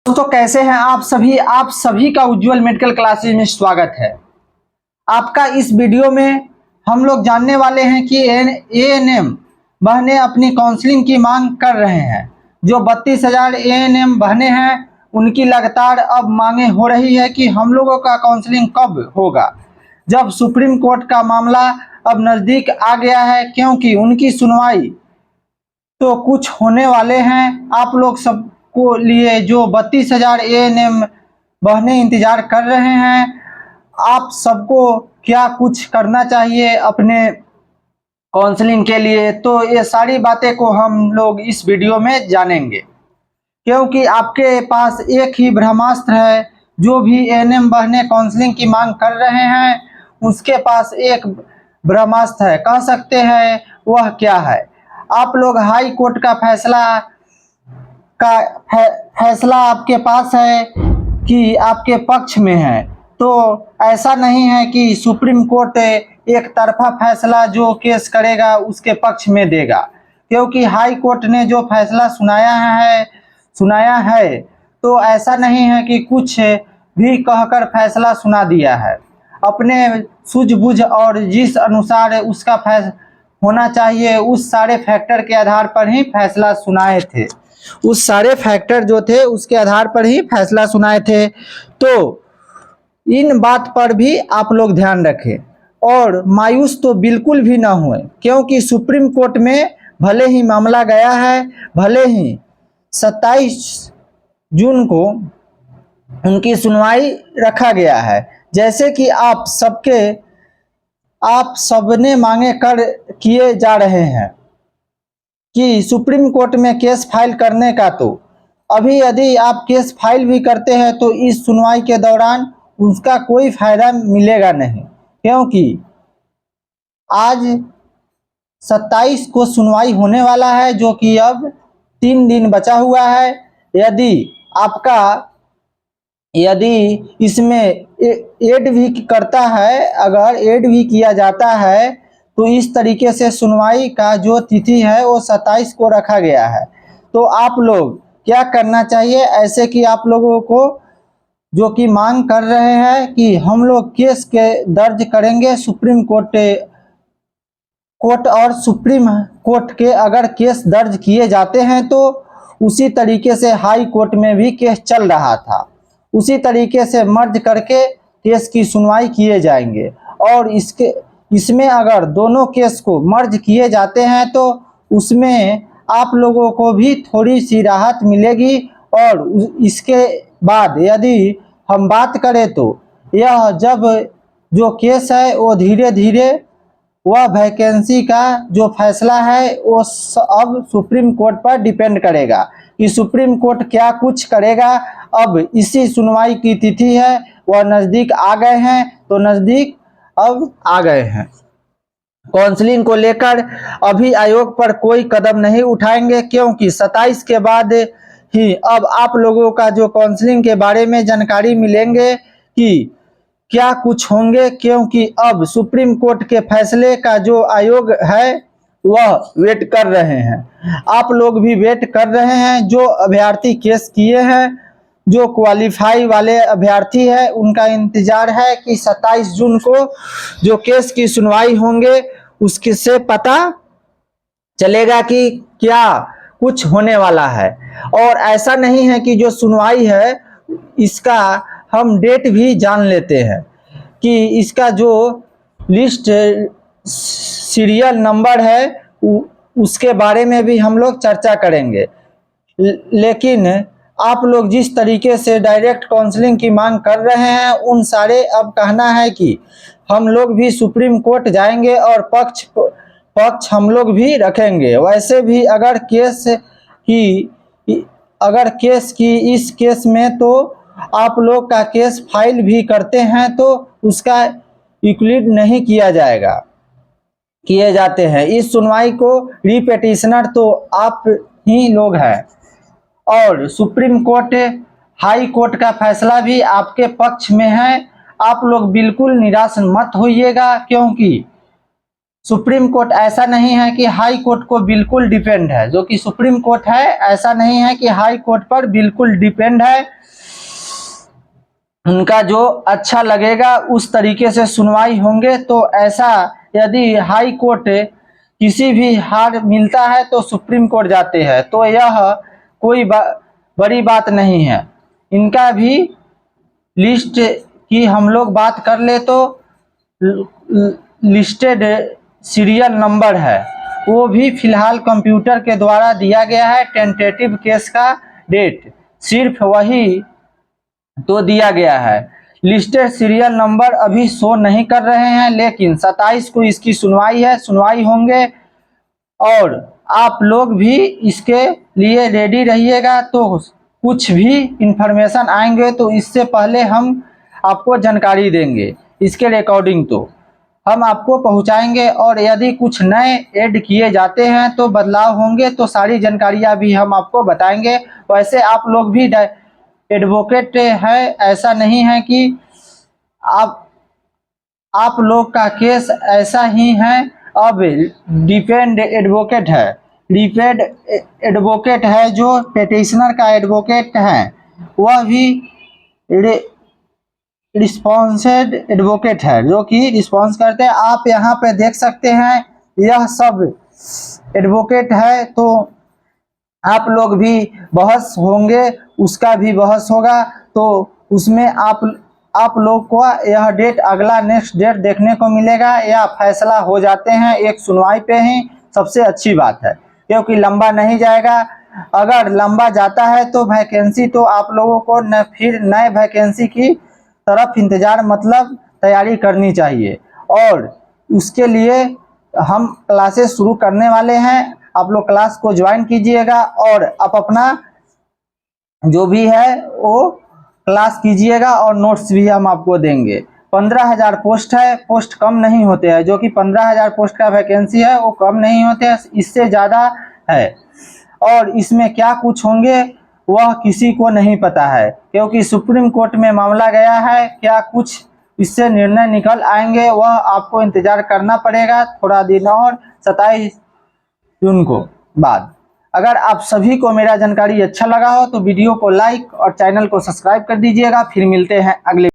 दोस्तों कैसे हैं आप सभी का उज्जवल मेडिकल क्लासेज में स्वागत है। आपका इस वीडियो में हम लोग जानने वाले हैं कि एएनएम बहनें अपनी काउंसलिंग की मांग कर रहे हैं। जो 32,000 एएनएम बहनें हैं उनकी लगातार अब मांगे हो रही है कि हम लोगों का काउंसलिंग कब होगा, जब सुप्रीम कोर्ट का मामला अब नज़दीक आ गया है, क्योंकि उनकी सुनवाई तो कुछ होने वाले हैं। आप लोग सबको लिए जो 32,000 एएनएम बहनें इंतजार कर रहे हैं, आप सबको क्या कुछ करना चाहिए अपने काउंसलिंग के लिए, तो ये सारी बातें को हम लोग इस वीडियो में जानेंगे। क्योंकि आपके पास एक ही ब्रह्मास्त्र है। जो भी एएनएम बहनें काउंसलिंग की मांग कर रहे हैं उसके पास एक ब्रह्मास्त्र है, कह सकते हैं। वह क्या है? आप लोग हाई कोर्ट का फैसला आपके पास है कि आपके पक्ष में है। तो ऐसा नहीं है कि सुप्रीम कोर्ट एक तरफा फैसला जो केस करेगा उसके पक्ष में देगा, क्योंकि हाई कोर्ट ने जो फैसला सुनाया है तो ऐसा नहीं है कि कुछ भी कहकर फैसला सुना दिया है। अपने सूझबूझ और जिस अनुसार उसका होना चाहिए उस सारे फैक्टर के आधार पर ही फैसला सुनाए थे। उस सारे फैक्टर जो थे उसके आधार पर ही फैसला सुनाए थे। तो इन बात पर भी आप लोग ध्यान रखें और मायूस तो बिल्कुल भी ना हुए, क्योंकि सुप्रीम कोर्ट में भले ही मामला गया है, भले ही 27 जून को उनकी सुनवाई रखा गया है, जैसे कि आप सबने मांगे किए जा रहे हैं कि सुप्रीम कोर्ट में केस फाइल करने का। तो अभी यदि आप केस फाइल भी करते हैं तो इस सुनवाई के दौरान उसका कोई फायदा मिलेगा नहीं, क्योंकि आज 27 को सुनवाई होने वाला है, जो कि अब 3 दिन बचा हुआ है। यदि इसमें ऐड भी करता है, अगर ऐड भी किया जाता है तो इस तरीके से सुनवाई का जो तिथि है वो 27 को रखा गया है। तो आप लोग क्या करना चाहिए, ऐसे कि आप लोगों को जो कि मांग कर रहे हैं कि हम लोग केस के दर्ज करेंगे सुप्रीम कोर्ट और सुप्रीम कोर्ट के अगर केस दर्ज किए जाते हैं तो उसी तरीके से हाई कोर्ट में भी केस चल रहा था, उसी तरीके से मर्ज करके केस की सुनवाई किए जाएंगे। और इसमें अगर दोनों केस को मर्ज किए जाते हैं तो उसमें आप लोगों को भी थोड़ी सी राहत मिलेगी। और इसके बाद यदि हम बात करें तो यह जब जो केस है वो धीरे धीरे वह वैकेंसी का जो फैसला है वो अब सुप्रीम कोर्ट पर डिपेंड करेगा कि सुप्रीम कोर्ट क्या कुछ करेगा। अब इसी सुनवाई की तिथि है, वह नज़दीक आ गए हैं, तो नज़दीक अब आ गए हैं। काउंसलिंग को लेकर अभी आयोग पर कोई कदम नहीं उठाएंगे, क्योंकि 27 के बाद ही अब आप लोगों का जो काउंसलिंग के बारे में जानकारी मिलेंगे कि क्या कुछ होंगे, क्योंकि अब सुप्रीम कोर्ट के फैसले का जो आयोग है वह वेट कर रहे हैं। आप लोग भी वेट कर रहे हैं। जो अभ्यर्थी केस किए हैं, जो क्वालिफाई वाले अभ्यर्थी है, उनका इंतजार है कि 27 जून को जो केस की सुनवाई होंगे उसके से पता चलेगा कि क्या कुछ होने वाला है। और ऐसा नहीं है कि जो सुनवाई है इसका हम डेट भी जान लेते हैं कि इसका जो लिस्ट सीरियल नंबर है उसके बारे में भी हम लोग चर्चा करेंगे। लेकिन आप लोग जिस तरीके से डायरेक्ट काउंसलिंग की मांग कर रहे हैं, उन सारे अब कहना है कि हम लोग भी सुप्रीम कोर्ट जाएंगे और पक्ष हम लोग भी रखेंगे। वैसे भी अगर इस केस में तो आप लोग का केस फाइल भी करते हैं तो उसका इंक्लूड नहीं किए जाते हैं। इस सुनवाई को रिपेटिशनर तो आप ही लोग हैं, और सुप्रीम कोर्ट हाई कोर्ट का फैसला भी आपके पक्ष में है। आप लोग बिल्कुल निराश मत होइएगा, क्योंकि सुप्रीम कोर्ट ऐसा नहीं है कि हाई कोर्ट को बिल्कुल डिपेंड है, जो कि सुप्रीम कोर्ट है ऐसा नहीं है कि हाई कोर्ट पर बिल्कुल डिपेंड है। उनका जो अच्छा लगेगा उस तरीके से सुनवाई होंगे। तो ऐसा यदि हाई कोर्ट किसी भी हार मिलता है तो सुप्रीम कोर्ट जाते हैं, तो यह कोई बड़ी बात नहीं है। इनका भी लिस्ट की हम लोग बात कर ले तो लिस्टेड सीरियल नंबर है, वो भी फिलहाल कंप्यूटर के द्वारा दिया गया है। टेंटेटिव केस का डेट सिर्फ वही तो दिया गया है। लिस्टेड सीरियल नंबर अभी शो नहीं कर रहे हैं, लेकिन 27 को इसकी सुनवाई है, सुनवाई होंगे और आप लोग भी इसके लिए रेडी रहिएगा। तो कुछ भी इंफॉर्मेशन आएंगे तो इससे पहले हम आपको जानकारी देंगे, इसके रिकॉर्डिंग तो हम आपको पहुंचाएंगे। और यदि कुछ नए ऐड किए जाते हैं तो बदलाव होंगे तो सारी जानकारियां भी हम आपको बताएंगे। वैसे आप लोग भी एडवोकेट है, ऐसा नहीं है कि आप लोग का केस ऐसा ही है। अब डिपेंड एडवोकेट है, डिपेंड एडवोकेट है जो पिटिशनर का एडवोकेट है, वह भी रिस्पॉन्सेड एडवोकेट है जो कि रिस्पॉन्स करते हैं। आप यहाँ पे देख सकते हैं यह सब एडवोकेट है। तो आप लोग भी बहस होंगे, उसका भी बहस होगा, तो उसमें आप लोग को यह डेट अगला नेक्स्ट डेट देखने को मिलेगा या फैसला हो जाते हैं एक सुनवाई पे ही। सबसे अच्छी बात है क्योंकि लंबा नहीं जाएगा। अगर लंबा जाता है तो वैकेंसी तो आप लोगों को फिर नए वैकेंसी की तरफ इंतजार मतलब तैयारी करनी चाहिए। और उसके लिए हम क्लासेस शुरू करने वाले हैं, आप लोग क्लास को ज्वाइन कीजिएगा और आप अपना जो भी है वो क्लास कीजिएगा और नोट्स भी हम आपको देंगे। 15,000 पोस्ट है, पोस्ट कम नहीं होते हैं, जो कि 15,000 पोस्ट का वैकेंसी है वो कम नहीं होते हैं, इससे ज़्यादा है। और इसमें क्या कुछ होंगे वह किसी को नहीं पता है क्योंकि सुप्रीम कोर्ट में मामला गया है। क्या कुछ इससे निर्णय निकल आएंगे वह आपको इंतजार करना पड़ेगा थोड़ा दिन और, 27 जून को बाद। अगर आप सभी को मेरा जानकारी अच्छा लगा हो तो वीडियो को लाइक और चैनल को सब्सक्राइब कर दीजिएगा। फिर मिलते हैं अगले